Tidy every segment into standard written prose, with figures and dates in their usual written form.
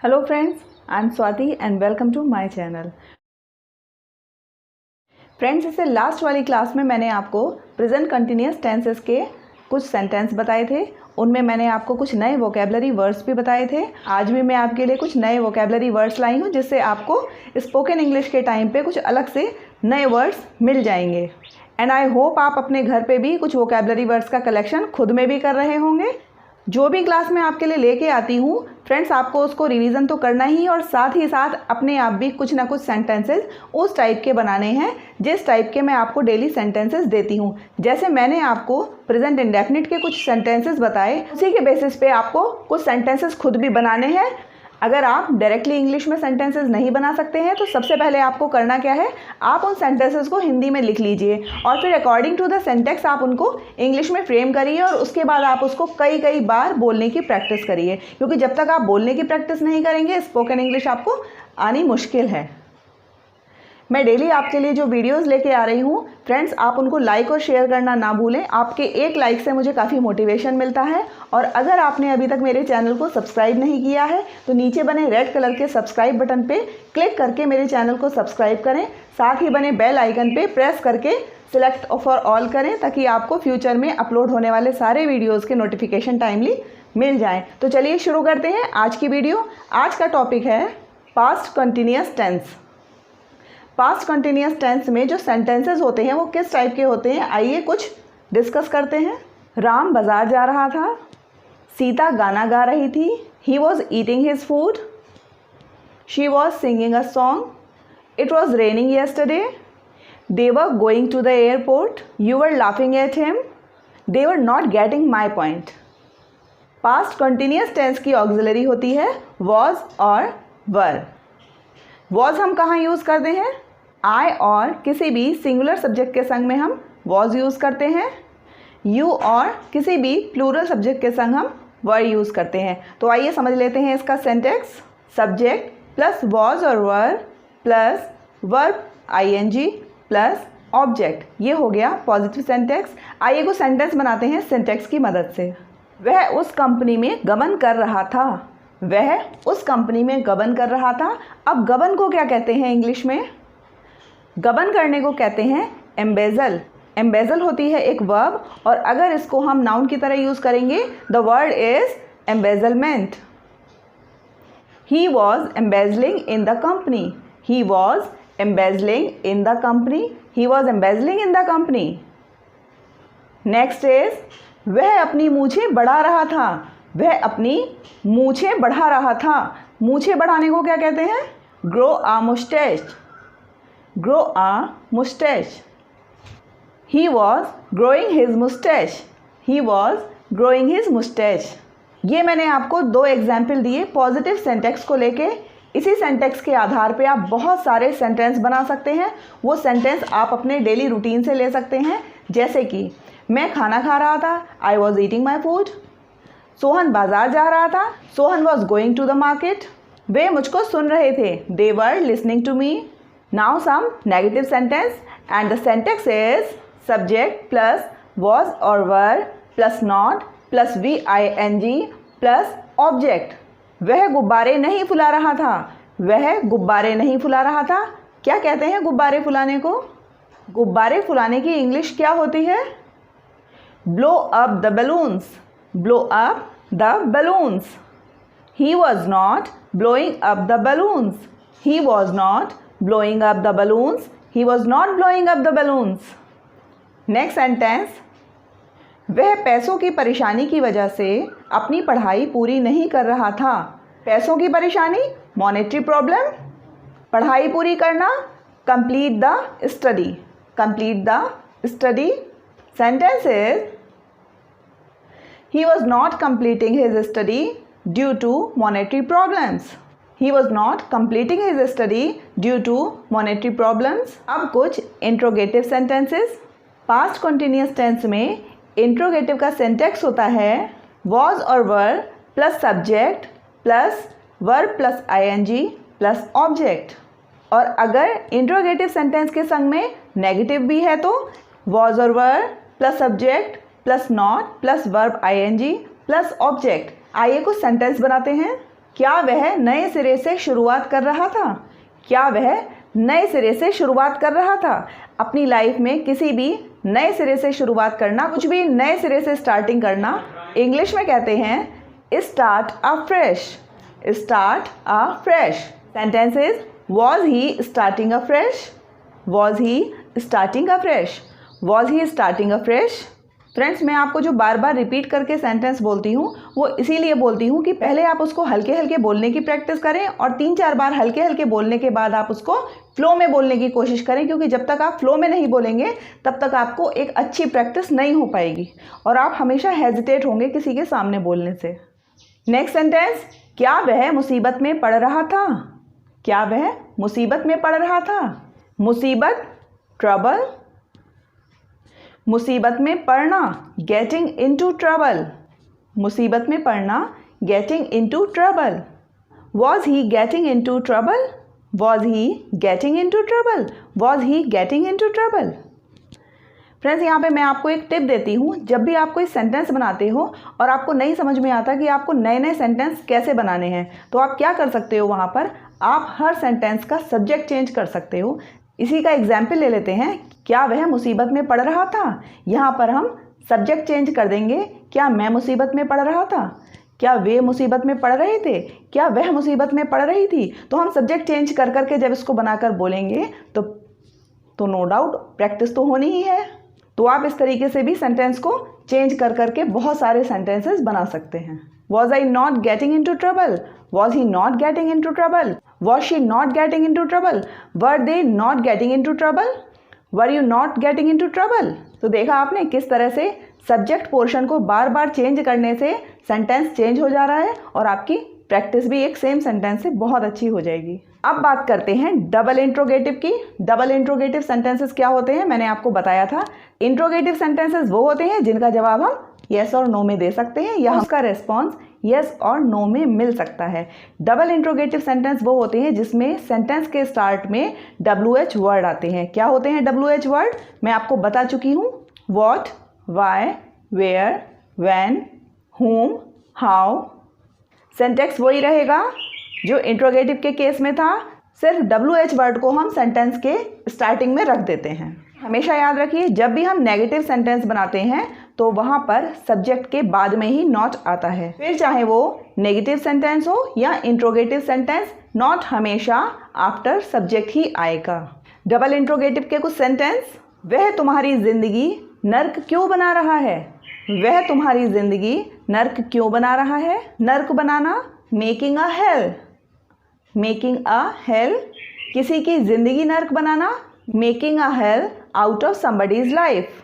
Hello friends, I am Swati and welcome to my channel. Friends, इससे last वाली class में मैंने आपको प्रेजेंट कंटिन्यूअस टेंसेस के कुछ सेंटेंस बताए थे। उनमें मैंने आपको कुछ नए वोकेबलरी वर्ड्स भी बताए थे। आज भी मैं आपके लिए कुछ नए वोकेबलरी वर्ड्स लाई हूँ जिससे आपको स्पोकन इंग्लिश के टाइम पे कुछ अलग से नए वर्ड्स मिल जाएंगे। एंड आई होप आप अपने घर पे भी कुछ वोकेबलरी वर्ड्स का कलेक्शन खुद में भी कर रहे होंगे। जो भी क्लास मैं आपके लिए लेके आती हूँ फ्रेंड्स, आपको उसको रिवीजन तो करना ही और साथ ही साथ अपने आप भी कुछ ना कुछ सेंटेंसेस उस टाइप के बनाने हैं जिस टाइप के मैं आपको डेली सेंटेंसेस देती हूँ। जैसे मैंने आपको प्रेजेंट इंडेफिनिट के कुछ सेंटेंसेस बताए, उसी के बेसिस पे आपको कुछ सेंटेंसेस खुद भी बनाने हैं। अगर आप डायरेक्टली इंग्लिश में सेंटेंसेस नहीं बना सकते हैं तो सबसे पहले आपको करना क्या है, आप उन सेंटेंसेस को हिंदी में लिख लीजिए और फिर अकॉर्डिंग टू द सेंटेक्स आप उनको इंग्लिश में फ्रेम करिए और उसके बाद आप उसको कई कई बार बोलने की प्रैक्टिस करिए, क्योंकि जब तक आप बोलने की प्रैक्टिस नहीं करेंगे स्पोकन इंग्लिश आपको आनी मुश्किल है। मैं डेली आपके लिए जो वीडियोस लेके आ रही हूँ फ्रेंड्स, आप उनको लाइक और शेयर करना ना भूलें। आपके एक लाइक से मुझे काफ़ी मोटिवेशन मिलता है। और अगर आपने अभी तक मेरे चैनल को सब्सक्राइब नहीं किया है तो नीचे बने रेड कलर के सब्सक्राइब बटन पे क्लिक करके मेरे चैनल को सब्सक्राइब करें। साथ ही बने बेल आइकन पे प्रेस करके सिलेक्ट फॉर ऑल करें ताकि आपको फ्यूचर में अपलोड होने वाले सारे वीडियोज़ के नोटिफिकेशन टाइमली मिल जाएँ। तो चलिए शुरू करते हैं आज की वीडियो। आज का टॉपिक है past continuous tense. Past continuous tense में जो सेंटेंसेस होते हैं वो किस टाइप के होते हैं, आइए कुछ डिस्कस करते हैं। राम बाजार जा रहा था, सीता गाना गा रही थी, he was eating his food, she was singing a song, it was raining yesterday, they were going to the airport, you were laughing at him, they were not getting my point. Past continuous tense की auxiliary होती है was और वर। Was हम कहाँ use करते हैं, आई और किसी भी सिंगुलर सब्जेक्ट के संग में हम वॉज यूज़ करते हैं। यू और किसी भी प्लूरल सब्जेक्ट के संग हम वर यूज़ करते हैं। तो आइए समझ लेते हैं इसका सेंटेक्स। सब्जेक्ट प्लस वॉज और were plus verb ING plus object, ये हो गया पॉजिटिव सेंटेक्स। आइए कुछ सेंटेंस बनाते हैं सिंटेक्स की मदद से। वह उस कंपनी में गमन कर रहा था, वह उस कंपनी में गबन कर रहा था। अब गबन को क्या कहते हैं इंग्लिश में, गबन करने को कहते हैं एम्बेजल। एम्बेजल होती है एक वर्ब और अगर इसको हम नाउन की तरह यूज़ करेंगे the word is embezzlement. He was embezzling in the company, he was embezzling in the company, he was embezzling in the company. Next is वह अपनी मूछें बढ़ा रहा था, वह अपनी मूछें बढ़ा रहा था। मूछें बढ़ाने को क्या कहते हैं, grow a moustache, grow a moustache. He was growing his moustache, he was growing his moustache. ये मैंने आपको दो एग्जाम्पल दिए पॉजिटिव सेंटेक्स को लेके। इसी सेंटेक्स के आधार पे आप बहुत सारे सेंटेंस बना सकते हैं। वो सेंटेंस आप अपने डेली रूटीन से ले सकते हैं, जैसे कि मैं खाना खा रहा था, I was eating my food. Sohan बाजार जा रहा था, Sohan was going to the market. वे मुझको सुन रहे थे, they were listening to me. Now some negative sentence and the syntax is subject plus was और were plus not plus VING plus object. वह गुब्बारे नहीं फुला रहा था, वह गुब्बारे नहीं फुला रहा था। क्या कहते हैं गुब्बारे फुलाने को, गुब्बारे फुलाने की इंग्लिश क्या होती है, blow up the balloons, blow up the balloons. He was not blowing up the balloons, he was not blowing up the balloons, he was not blowing up the balloons. Next sentence, वह पैसों की परेशानी की वजह से अपनी पढ़ाई पूरी नहीं कर रहा था। पैसों की परेशानी मॉनेटरी प्रॉब्लम, पढ़ाई पूरी करना complete the study, complete the study. Sentence is he was not completing his study due to monetary problems, he was not completing his study due to monetary problems. अब कुछ interrogative sentences. Past continuous tense में interrogative का syntax होता है was और were plus subject plus verb plus ING plus object. और अगर interrogative sentence के संग में नेगेटिव भी है तो वॉज और were plus subject plus not plus verb ING plus object. आइए कुछ सेंटेंस बनाते हैं। क्या वह नए सिरे से शुरुआत कर रहा था? क्या वह नए सिरे से शुरुआत कर रहा था? अपनी लाइफ में किसी भी नए सिरे से शुरुआत करना, कुछ भी नए सिरे से स्टार्टिंग करना, इंग्लिश में कहते हैं start a fresh. Start a fresh. Sentence is was he starting a fresh? Was he starting a fresh? Was he starting a fresh? Friends, मैं आपको जो बार बार रिपीट करके सेंटेंस बोलती हूँ वो इसीलिए बोलती हूँ कि पहले आप उसको हल्के हल्के बोलने की प्रैक्टिस करें और 3-4 बार हल्के हल्के बोलने के बाद आप उसको फ्लो में बोलने की कोशिश करें, क्योंकि जब तक आप फ्लो में नहीं बोलेंगे तब तक आपको एक अच्छी प्रैक्टिस नहीं हो पाएगी और आप हमेशा हेजिटेट होंगे किसी के सामने बोलने से। नेक्स्ट सेंटेंस, क्या वह मुसीबत में पड़ रहा था? क्या वह मुसीबत में पड़ रहा था? मुसीबत, ट्रबल। मुसीबत में पड़ना, गेटिंग इनटू ट्रबल। मुसीबत में पड़ना, getting into trouble. Was he getting into trouble? Was he getting into trouble? Was he getting into trouble? Friends, यहाँ पे मैं आपको एक टिप देती हूँ। जब भी आप कोई सेंटेंस बनाते हो और आपको नहीं समझ में आता कि आपको नए नए सेंटेंस कैसे बनाने हैं, तो आप क्या कर सकते हो, वहाँ पर आप हर सेंटेंस का सब्जेक्ट चेंज कर सकते हो। इसी का एग्जाम्पल ले लेते हैं। क्या वह मुसीबत में पड़ रहा था? यहाँ पर हम सब्जेक्ट चेंज कर देंगे। क्या मैं मुसीबत में पड़ रहा था? क्या वे मुसीबत में पड़ रहे थे? क्या वह मुसीबत में पड़ रही थी? तो हम सब्जेक्ट चेंज कर करके जब इसको बनाकर बोलेंगे तो नो डाउट प्रैक्टिस तो होनी ही है। तो आप इस तरीके से भी सेंटेंस को चेंज कर करके बहुत सारे सेंटेंसेस बना सकते हैं। Was I not getting into trouble? Was he not getting into trouble? Was she not getting into trouble? Were they not getting into trouble? Were you not getting into trouble? तो देखा आपने किस तरह से subject portion को बार बार change करने से sentence change हो जा रहा है और आपकी प्रैक्टिस भी एक सेम सेंटेंस से बहुत अच्छी हो जाएगी। अब बात करते हैं डबल इंट्रोगेटिव की। डबल इंट्रोगेटिव सेंटेंसेस क्या होते हैं, मैंने आपको बताया था। इंट्रोगेटिव सेंटेंसेस वो होते हैं जिनका जवाब हम येस और नो में दे सकते हैं या उसका रेस्पॉन्स येस और नो में मिल सकता है। डबल इंट्रोगेटिव सेंटेंस वो होते हैं जिसमें सेंटेंस के स्टार्ट में WH वर्ड आते हैं। क्या होते हैं WH वर्ड? मैं आपको बता चुकी हूँ। What, why, where, when, whom, how. Syntax वही रहेगा जो इंट्रोगेटिव के केस में था, सिर्फ WH वर्ड को हम सेंटेंस के स्टार्टिंग में रख देते हैं। हमेशा याद रखिए, जब भी हम नेगेटिव सेंटेंस बनाते हैं तो वहाँ पर सब्जेक्ट के बाद में ही नॉट आता है। फिर चाहे वो नेगेटिव सेंटेंस हो या इंट्रोगेटिव सेंटेंस, नॉट हमेशा आफ्टर सब्जेक्ट ही आएगा। डबल इंट्रोगेटिव के कुछ सेंटेंस, वह तुम्हारी जिंदगी नर्क क्यों बना रहा है? वह तुम्हारी जिंदगी नर्क क्यों बना रहा है? नर्क बनाना, making a hell. Making a hell, किसी की जिंदगी नर्क बनाना, making a hell out of somebody's life.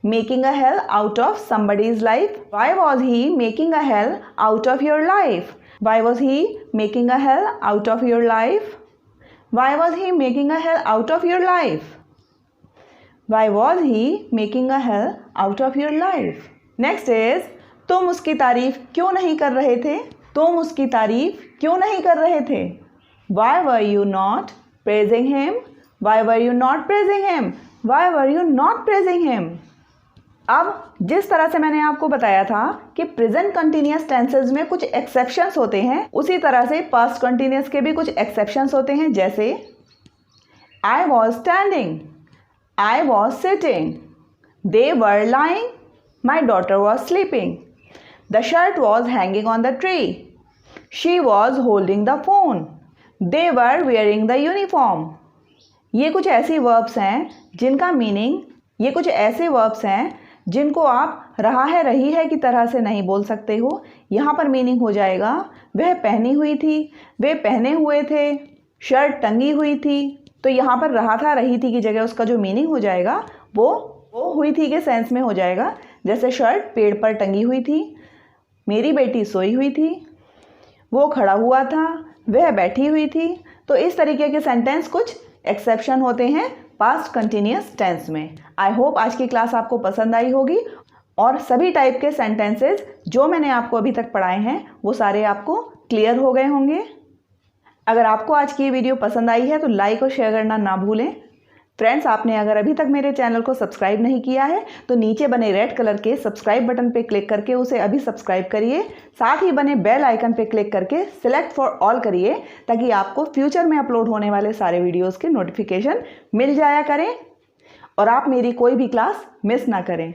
Making a hell out of somebody's life. Why was he making a hell out of your life? Why was he making a hell out of your life? Why was he making a hell out of your life? Why was he making a hell out of your life? Next is, तुम उसकी तारीफ क्यों नहीं कर रहे थे? तुम उसकी तारीफ क्यों नहीं कर रहे थे? Why were you not praising him? Why were you not praising him? Why were you not praising him? अब जिस तरह से मैंने आपको बताया था कि प्रेजेंट कंटिन्यूअस टेंसेस में कुछ एक्सेप्शंस होते हैं, उसी तरह से पास्ट कंटिन्यूअस के भी कुछ एक्सेप्शंस होते हैं। जैसे I was standing, I was sitting, they were lying, my daughter was sleeping, the shirt was hanging on the tree, she was holding the phone, they were wearing the uniform. ये कुछ ऐसी verbs हैं जिनका meaning, ये कुछ ऐसे verbs हैं जिनको आप रहा है रही है की तरह से नहीं बोल सकते हो। यहाँ पर मीनिंग हो जाएगा वह पहनी हुई थी, वे पहने हुए थे, शर्ट टंगी हुई थी। तो यहाँ पर रहा था रही थी की जगह उसका जो मीनिंग हो जाएगा वो हुई थी के सेंस में हो जाएगा। जैसे शर्ट पेड़ पर टंगी हुई थी, मेरी बेटी सोई हुई थी, वो खड़ा हुआ था, वह बैठी हुई थी। तो इस तरीके के सेंटेंस कुछ एक्सेप्शन होते हैं पास्ट कंटिन्यूअस टेंस में। आई होप आज की क्लास आपको पसंद आई होगी और सभी टाइप के सेंटेंसेस जो मैंने आपको अभी तक पढ़ाए हैं वो सारे आपको क्लियर हो गए होंगे। अगर आपको आज की ये वीडियो पसंद आई है तो लाइक और शेयर करना ना भूलें। फ्रेंड्स, आपने अगर अभी तक मेरे चैनल को सब्सक्राइब नहीं किया है तो नीचे बने रेड कलर के सब्सक्राइब बटन पे क्लिक करके उसे अभी सब्सक्राइब करिए। साथ ही बने बेल आइकन पे क्लिक करके सिलेक्ट फॉर ऑल करिए ताकि आपको फ्यूचर में अपलोड होने वाले सारे वीडियोस के नोटिफिकेशन मिल जाया करें और आप मेरी कोई भी क्लास मिस ना करें।